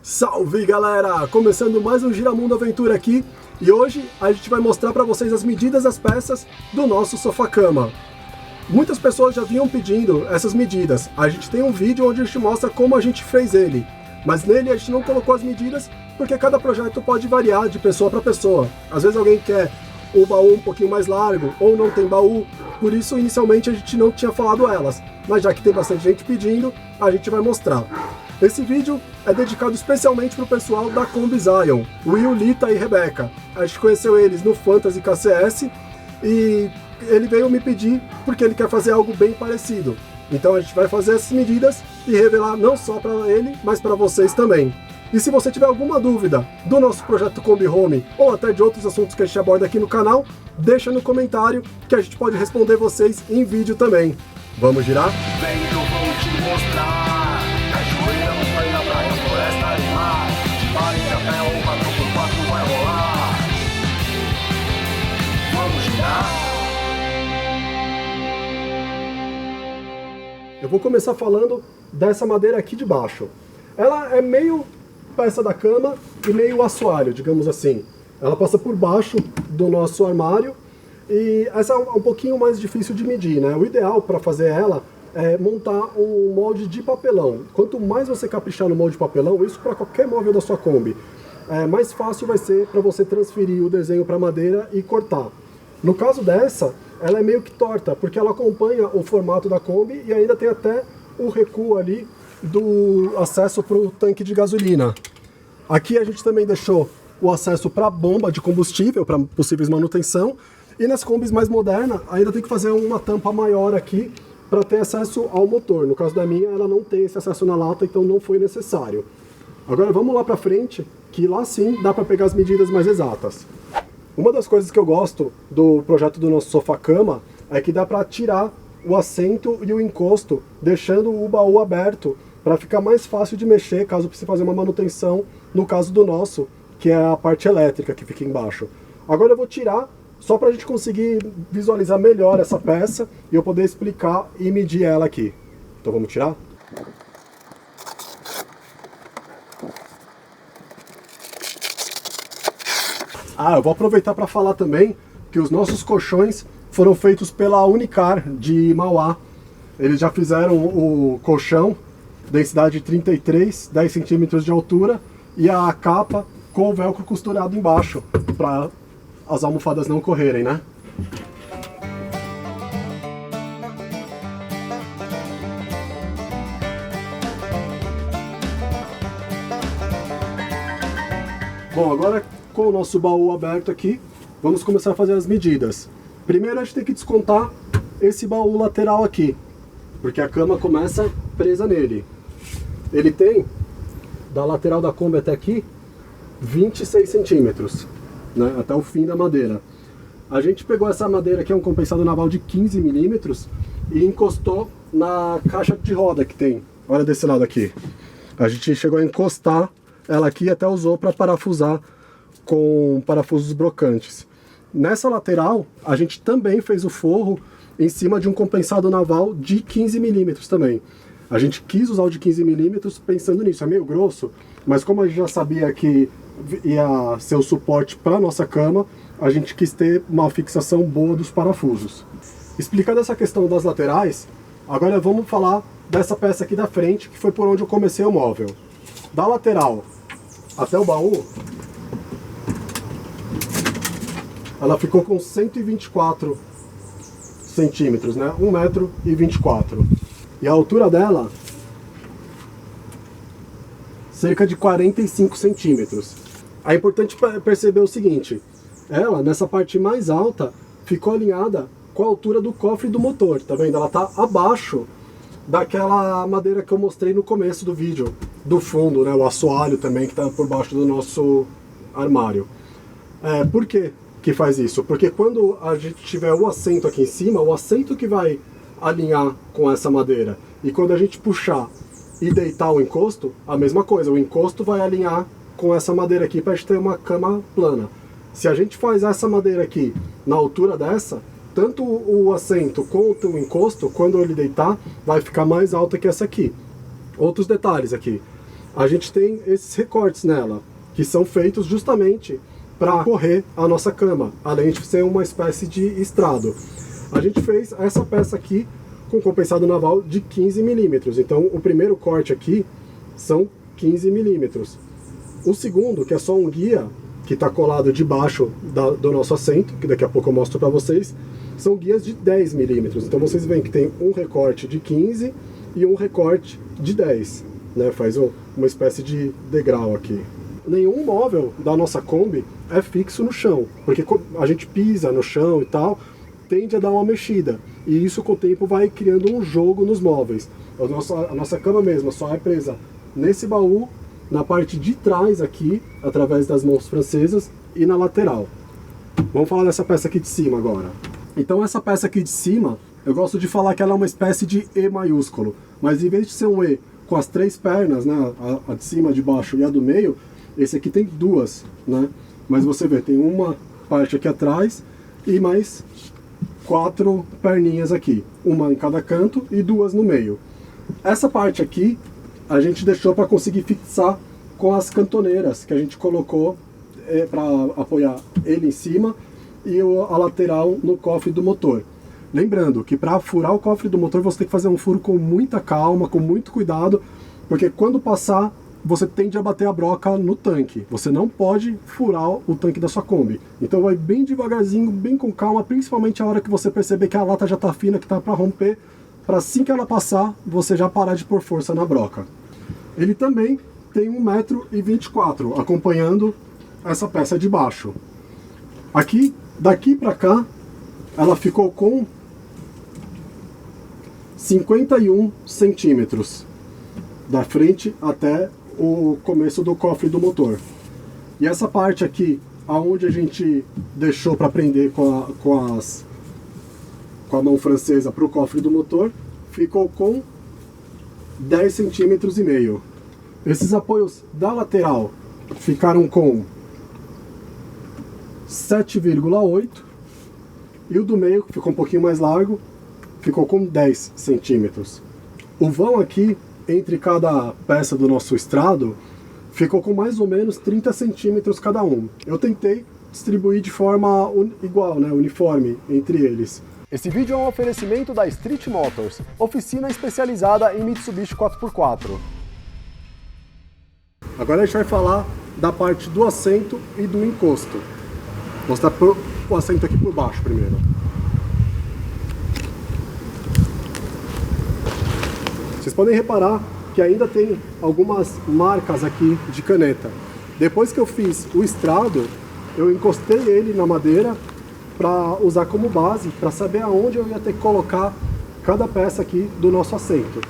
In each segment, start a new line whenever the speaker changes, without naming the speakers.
Salve galera! Começando mais um Giramundo Aventura aqui e hoje a gente vai mostrar para vocês as medidas das peças do nosso sofá-cama. Muitas pessoas já vinham pedindo essas medidas, a gente tem um vídeo onde a gente mostra como a gente fez ele, mas nele a gente não colocou as medidas porque cada projeto pode variar de pessoa para pessoa. Às vezes alguém quer o baú um pouquinho mais largo ou não tem baú, por isso inicialmente a gente não tinha falado elas, mas já que tem bastante gente pedindo, a gente vai mostrar. Esse vídeo é dedicado especialmente para o pessoal da Kombi Zion, Will, Lita e Rebeca. A gente conheceu eles no Fantasy KCS e ele veio me pedir porque ele quer fazer algo bem parecido. Então a gente vai fazer essas medidas e revelar não só para ele, mas para vocês também. E se você tiver alguma dúvida do nosso projeto Kombi Home ou até de outros assuntos que a gente aborda aqui no canal, deixa no comentário que a gente pode responder vocês em vídeo também. Vamos girar?
Vem que eu vou te mostrar. Cachoeira, montanha, praia, floresta e mar. De bar em café ou 4x4 vai rolar. Vamos girar.
Eu vou começar falando dessa madeira aqui de baixo. Ela é meio peça da cama e meio assoalho, digamos assim. Ela passa por baixo do nosso armário e essa é um pouquinho mais difícil de medir, né? O ideal para fazer ela é montar um molde de papelão. Quanto mais você caprichar no molde de papelão, isso para qualquer móvel da sua Kombi, mais fácil vai ser para você transferir o desenho para madeira e cortar. No caso dessa, ela é meio que torta, porque ela acompanha o formato da Kombi e ainda tem até o recuo ali do acesso para o tanque de gasolina. Aqui a gente também deixou o acesso para a bomba de combustível, para possíveis manutenção, e nas Kombis mais modernas ainda tem que fazer uma tampa maior aqui para ter acesso ao motor. No caso da minha, ela não tem esse acesso na lata, então não foi necessário. Agora vamos lá para frente, que lá sim dá para pegar as medidas mais exatas. Uma das coisas que eu gosto do projeto do nosso sofá-cama é que dá para tirar o assento e o encosto, deixando o baú aberto, para ficar mais fácil de mexer caso precise fazer uma manutenção, no caso do nosso, que é a parte elétrica que fica embaixo. Agora eu vou tirar, só para a gente conseguir visualizar melhor essa peça e eu poder explicar e medir ela aqui. Então vamos tirar? Eu vou aproveitar para falar também que os nossos colchões foram feitos pela Unicar de Mauá. Eles já fizeram o colchão, densidade 33, 10 centímetros de altura, e a capa com o velcro costurado embaixo, para as almofadas não correrem, né? Bom, agora com o nosso baú aberto aqui, vamos começar a fazer as medidas. Primeiro a gente tem que descontar esse baú lateral aqui, porque a cama começa presa nele. Ele tem, da lateral da Kombi até aqui, 26 centímetros, né, até o fim da madeira. A gente pegou essa madeira aqui, é um compensado naval de 15 milímetros, e encostou na caixa de roda que tem. Olha desse lado aqui. A gente chegou a encostar ela aqui e até usou para parafusar com parafusos brocantes. Nessa lateral, a gente também fez o forro em cima de um compensado naval de 15 milímetros também. A gente quis usar o de 15 milímetros pensando nisso, é meio grosso, mas como a gente já sabia que ia ser o suporte para a nossa cama, a gente quis ter uma fixação boa dos parafusos. Explicando essa questão das laterais, agora vamos falar dessa peça aqui da frente, que foi por onde eu comecei o móvel. Da lateral até o baú, ela ficou com 124 centímetros, né? 1,24 m. E a altura dela, cerca de 45 centímetros. É importante perceber o seguinte, ela, nessa parte mais alta, ficou alinhada com a altura do cofre do motor, tá vendo? Ela está abaixo daquela madeira que eu mostrei no começo do vídeo, do fundo, né? O assoalho também, que está por baixo do nosso armário. Por quê que faz isso? Porque quando a gente tiver o assento aqui em cima, o assento que vai alinhar com essa madeira, e quando a gente puxar e deitar o encosto, a mesma coisa, o encosto vai alinhar com essa madeira aqui para a gente ter uma cama plana. Se a gente faz essa madeira aqui na altura dessa, tanto o assento quanto o encosto, quando ele deitar, vai ficar mais alta que essa aqui. Outros detalhes aqui. a gente tem esses recortes nela, que são feitos justamente para correr a nossa cama, além de ser uma espécie de estrado. A gente fez essa peça aqui com compensado naval de 15 milímetros. Então o primeiro corte aqui são 15 milímetros. O segundo, que é só um guia, que está colado debaixo do nosso assento, que daqui a pouco eu mostro para vocês, são guias de 10 milímetros. Então vocês veem que tem um recorte de 15 e um recorte de 10, né? Faz uma espécie de degrau aqui. Nenhum móvel da nossa Kombi é fixo no chão, porque a gente pisa no chão e tal, tende a dar uma mexida, e isso com o tempo vai criando um jogo nos móveis. A nossa cama mesmo só é presa nesse baú, na parte de trás aqui, através das mãos francesas, e na lateral. Vamos falar dessa peça aqui de cima agora. Então essa peça aqui de cima, eu gosto de falar que ela é uma espécie de E maiúsculo, mas em vez de ser um E com as 3 pernas, né, a de cima, a de baixo e a do meio, esse aqui tem 2, né? Mas você vê, tem uma parte aqui atrás e mais 4 perninhas aqui, uma em cada canto e 2 no meio. Essa parte aqui a gente deixou para conseguir fixar com as cantoneiras que a gente colocou para apoiar ele em cima e a lateral no cofre do motor. Lembrando que para furar o cofre do motor você tem que fazer um furo com muita calma, com muito cuidado, porque quando passar você tende a bater a broca no tanque. Você não pode furar o tanque da sua Kombi. Então vai bem devagarzinho, bem com calma, principalmente a hora que você perceber que a lata já está fina, que está para romper, para assim que ela passar, você já parar de pôr força na broca. Ele também tem 1,24 m, acompanhando essa peça de baixo. Aqui, daqui para cá, ela ficou com 51 centímetros, da frente até o começo do cofre do motor. E essa parte aqui, aonde a gente deixou para prender com a mão francesa para o cofre do motor, ficou com 10 centímetros e meio. Esses apoios da lateral ficaram com 7,8 e o do meio, que ficou um pouquinho mais largo, ficou com 10 centímetros. O vão aqui entre cada peça do nosso estrado ficou com mais ou menos 30 centímetros cada um. Eu tentei distribuir de forma igual, né, uniforme entre eles. Esse vídeo é um oferecimento da Street Motors, oficina especializada em Mitsubishi 4x4. Agora a gente vai falar da parte do assento e do encosto. Vou mostrar o assento aqui por baixo primeiro. Vocês podem reparar que ainda tem algumas marcas aqui de caneta. Depois que eu fiz o estrado, eu encostei ele na madeira para usar como base, para saber aonde eu ia ter que colocar cada peça aqui do nosso assento.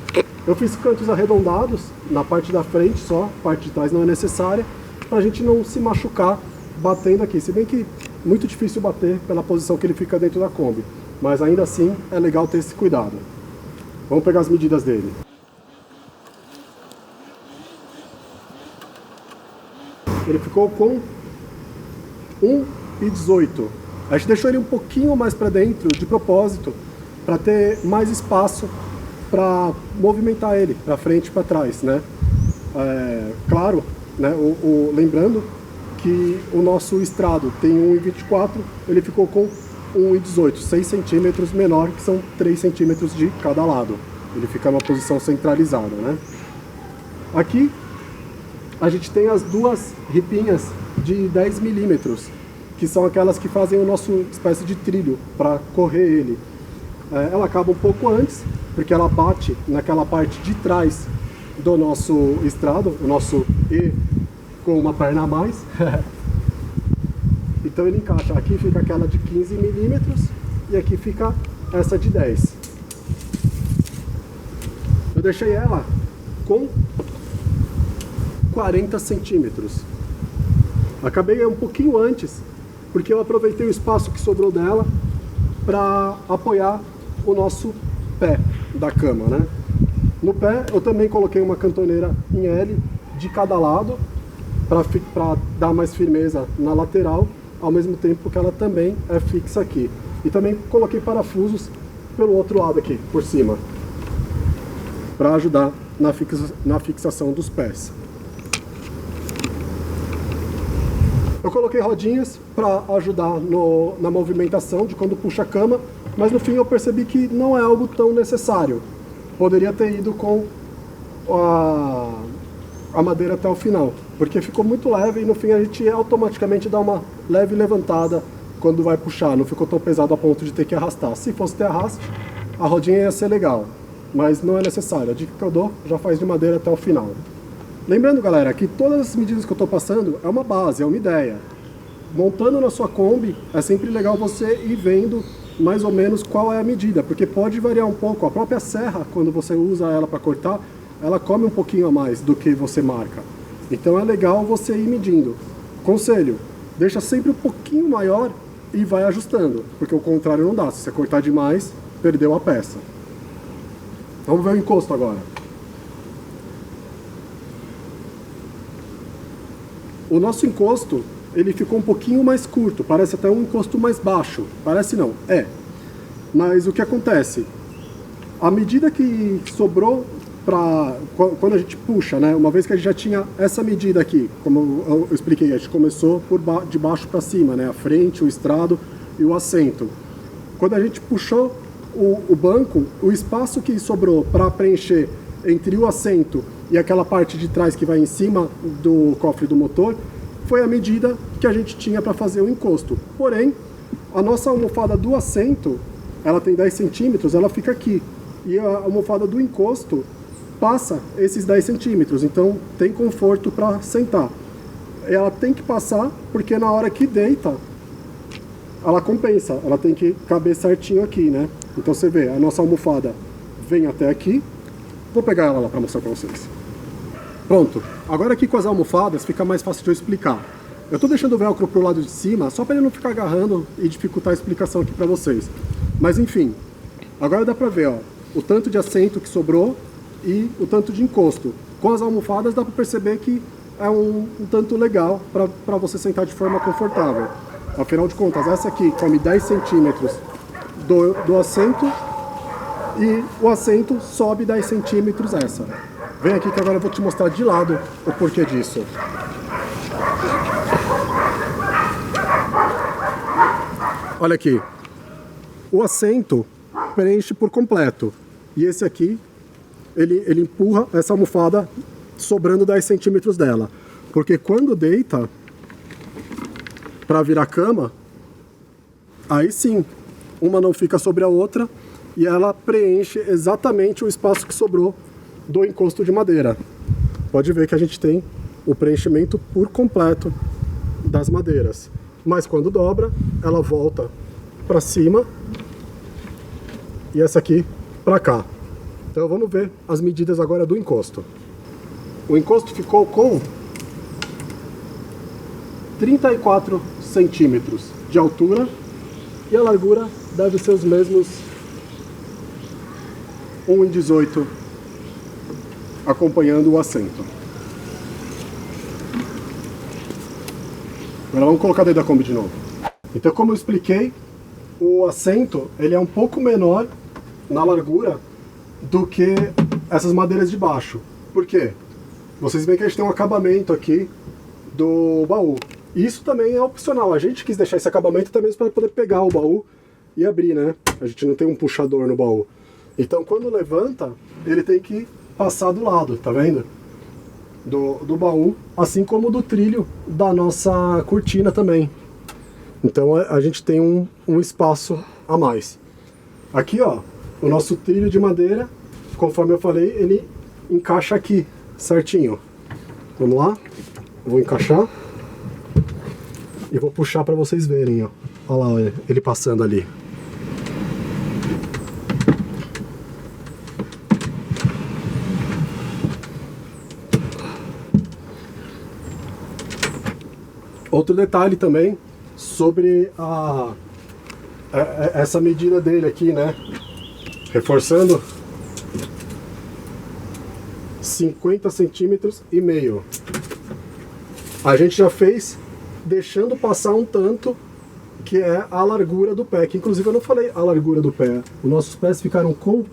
Eu fiz cantos arredondados na parte da frente só, a parte de trás não é necessária, para a gente não se machucar batendo aqui. Se bem que é muito difícil bater pela posição que ele fica dentro da Kombi, mas ainda assim é legal ter esse cuidado. Vamos pegar as medidas dele. Ele ficou com 1,18. A gente deixou ele um pouquinho mais para dentro, de propósito, para ter mais espaço para movimentar ele para frente e para trás, né? Claro, né? Lembrando que o nosso estrado tem 1,24, ele ficou com 1,18, 6 centímetros menor, que são 3 centímetros de cada lado. Ele fica numa posição centralizada, né? Aqui a gente tem as duas ripinhas de 10 milímetros, que são aquelas que fazem o nosso espécie de trilho para correr ele. Ela acaba um pouco antes, porque ela bate naquela parte de trás do nosso estrado, o nosso E com uma perna a mais. Então ele encaixa, aqui fica aquela de 15 milímetros e aqui fica essa de 10. Eu deixei ela com 40 centímetros. Acabei um pouquinho antes, porque eu aproveitei o espaço que sobrou dela para apoiar o nosso pé da cama, né? No pé eu também coloquei uma cantoneira em L de cada lado para dar mais firmeza na lateral, ao mesmo tempo que ela também é fixa aqui. E também coloquei parafusos pelo outro lado aqui, por cima, para ajudar na fixação dos pés. Eu coloquei rodinhas para ajudar na movimentação de quando puxa a cama, mas no fim eu percebi que não é algo tão necessário. Poderia ter ido com a madeira até o final, porque ficou muito leve e no fim a gente automaticamente dá uma leve levantada quando vai puxar, não ficou tão pesado a ponto de ter que arrastar. Se fosse ter arraste, a rodinha ia ser legal, mas não é necessário. A dica que eu dou, já faz de madeira até o final. Lembrando, galera, que todas as medidas que eu estou passando é uma base, é uma ideia. Montando na sua Kombi, é sempre legal você ir vendo mais ou menos qual é a medida, porque pode variar um pouco. A própria serra, quando você usa ela para cortar, ela come um pouquinho a mais do que você marca. Então é legal você ir medindo. Conselho, deixa sempre um pouquinho maior e vai ajustando, porque o contrário não dá. Se você cortar demais, perdeu a peça. Vamos ver o encosto agora. O nosso encosto, ele ficou um pouquinho mais curto, parece até um encosto mais baixo. Parece não, é. Mas o que acontece? A medida que sobrou quando a gente puxa, né? Uma vez que a gente já tinha essa medida aqui, como eu expliquei, a gente começou de baixo para cima, né? A frente, o estrado e o assento. Quando a gente puxou o banco, o espaço que sobrou para preencher entre o assento e aquela parte de trás que vai em cima do cofre do motor, foi a medida que a gente tinha para fazer o encosto. Porém, a nossa almofada do assento, ela tem 10 centímetros, ela fica aqui. E a almofada do encosto passa esses 10 centímetros, então tem conforto para sentar. Ela tem que passar, porque na hora que deita, ela compensa, ela tem que caber certinho aqui, né? Então você vê, a nossa almofada vem até aqui. Vou pegar ela lá para mostrar para vocês. Pronto, agora aqui com as almofadas fica mais fácil de eu explicar. Eu estou deixando o velcro pro lado de cima, só para ele não ficar agarrando e dificultar a explicação aqui para vocês. Mas enfim, agora dá para ver, ó, o tanto de assento que sobrou e o tanto de encosto. Com as almofadas dá para perceber que é um tanto legal para você sentar de forma confortável. Afinal de contas, essa aqui come 10 centímetros do assento e o assento sobe 10 centímetros essa. Vem aqui que agora eu vou te mostrar de lado o porquê disso. Olha aqui, o assento preenche por completo e esse aqui ele empurra essa almofada sobrando 10 centímetros dela, porque quando deita para virar cama, aí sim, uma não fica sobre a outra e ela preenche exatamente o espaço que sobrou do encosto de madeira. Pode ver que a gente tem o preenchimento por completo das madeiras, mas quando dobra, ela volta para cima e essa aqui para cá. Então vamos ver as medidas agora do encosto. O encosto ficou com 34 centímetros de altura e a largura deve ser os mesmos 1,18, acompanhando o assento. Agora vamos colocar dentro da Kombi de novo. Então, como eu expliquei, o assento ele é um pouco menor na largura do que essas madeiras de baixo. Por quê? Vocês veem que a gente tem um acabamento aqui do baú. Isso também é opcional. A gente quis deixar esse acabamento também para poder pegar o baú e abrir, né? A gente não tem um puxador no baú. Então, quando levanta, ele tem que passar do lado, tá vendo? Do baú, assim como do trilho da nossa cortina também. Então, a gente tem um espaço a mais. Aqui, ó, o nosso trilho de madeira, conforme eu falei, ele encaixa aqui, certinho. Vamos lá? Vou encaixar. E vou puxar para vocês verem, ó. Olha lá, olha, ele passando ali. Outro detalhe também sobre essa medida dele aqui, né? Reforçando, 50 centímetros e meio. A gente já fez deixando passar um tanto, que é a largura do pé, que inclusive eu não falei a largura do pé. Os nossos pés ficaram com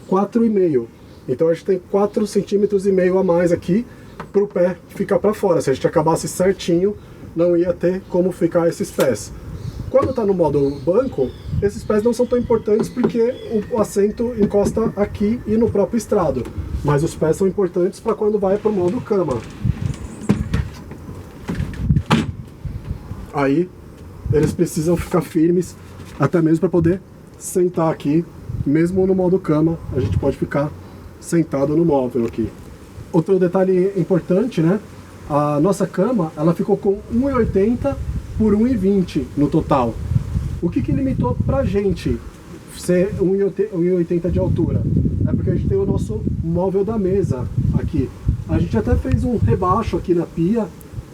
4,5. Então a gente tem 4,5 centímetros a mais aqui para o pé ficar para fora. Se a gente acabasse certinho não ia ter como ficar esses pés. Quando está no modo banco, esses pés não são tão importantes porque o assento encosta aqui e no próprio estrado, mas os pés são importantes para quando vai para o modo cama. Aí eles precisam ficar firmes, até mesmo para poder sentar aqui, mesmo no modo cama, a gente pode ficar sentado no móvel aqui. Outro detalhe importante, né? A nossa cama, ela ficou com 1,80 por 1,20 no total. O que limitou pra gente ser 1,80 de altura? É porque a gente tem o nosso móvel da mesa aqui. A gente até fez um rebaixo aqui na pia,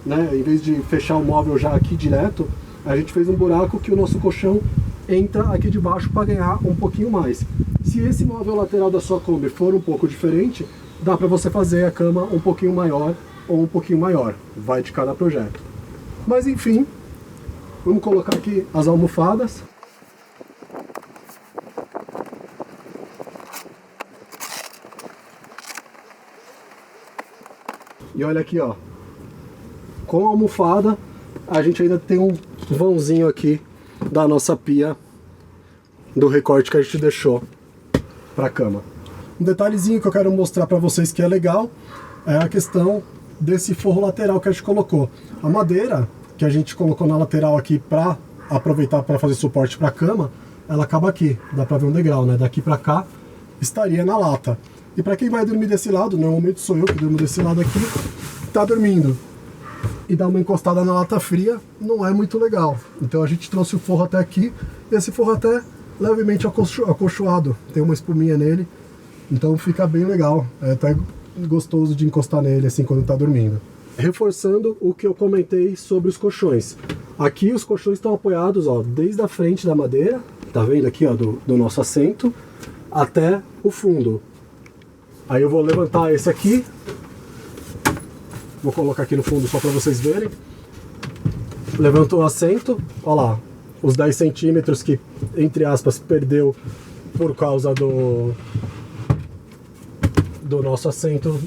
né? Em vez de fechar o móvel já aqui direto, a gente fez um buraco que o nosso colchão entra aqui debaixo para ganhar um pouquinho mais. Se esse móvel lateral da sua Kombi for um pouco diferente, dá para você fazer a cama um pouquinho maior ou um pouquinho maior, vai de cada projeto. Mas enfim, vamos colocar aqui as almofadas. E olha aqui, ó, com a almofada a gente ainda tem um vãozinho aqui da nossa pia, do recorte que a gente deixou para a cama. Um detalhezinho que eu quero mostrar para vocês que é legal é a questão desse forro lateral que a gente colocou. A madeira que a gente colocou na lateral aqui para aproveitar para fazer suporte para a cama, ela acaba aqui, dá para ver um degrau, né? Daqui para cá estaria na lata. E para quem vai dormir desse lado, normalmente sou eu que durmo desse lado aqui, tá dormindo e dá uma encostada na lata fria, não é muito legal. Então a gente trouxe o forro até aqui, e esse forro até levemente acolchoado, tem uma espuminha nele, então fica bem legal, é até gostoso de encostar nele assim quando tá dormindo. Reforçando o que eu comentei sobre os colchões. Aqui os colchões estão apoiados, ó, desde a frente da madeira, tá vendo aqui, ó, do nosso assento, até o fundo. Aí eu vou levantar esse aqui, vou colocar aqui no fundo só para vocês verem. Levantou o assento, olha lá, os 10 centímetros que, entre aspas, perdeu por causa do nosso assento,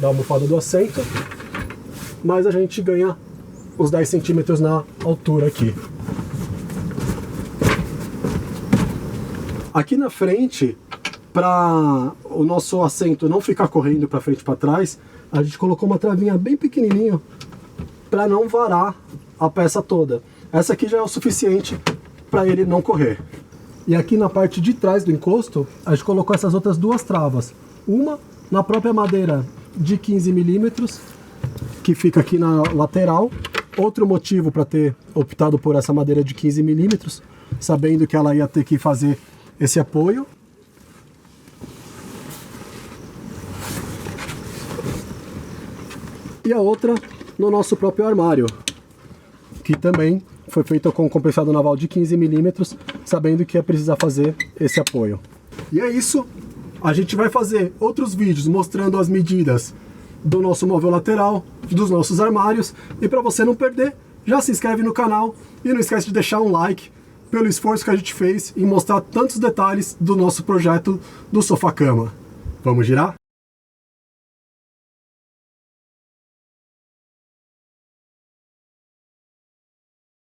da almofada do assento, mas a gente ganha os 10 centímetros na altura aqui. Aqui na frente, para o nosso assento não ficar correndo para frente e para trás, a gente colocou uma travinha bem pequenininho para não varar a peça toda. Essa aqui já é o suficiente para ele não correr. E aqui na parte de trás do encosto, a gente colocou essas outras duas travas. Uma na própria madeira de 15 milímetros, que fica aqui na lateral. Outro motivo para ter optado por essa madeira de 15 milímetros, sabendo que ela ia ter que fazer esse apoio. E a outra no nosso próprio armário, que também foi feita com compensado naval de 15 milímetros, sabendo que ia precisar fazer esse apoio. E é isso, a gente vai fazer outros vídeos mostrando as medidas do nosso móvel lateral, dos nossos armários, e para você não perder, já se inscreve no canal e não esquece de deixar um like pelo esforço que a gente fez em mostrar tantos detalhes do nosso projeto do sofá-cama. Vamos girar?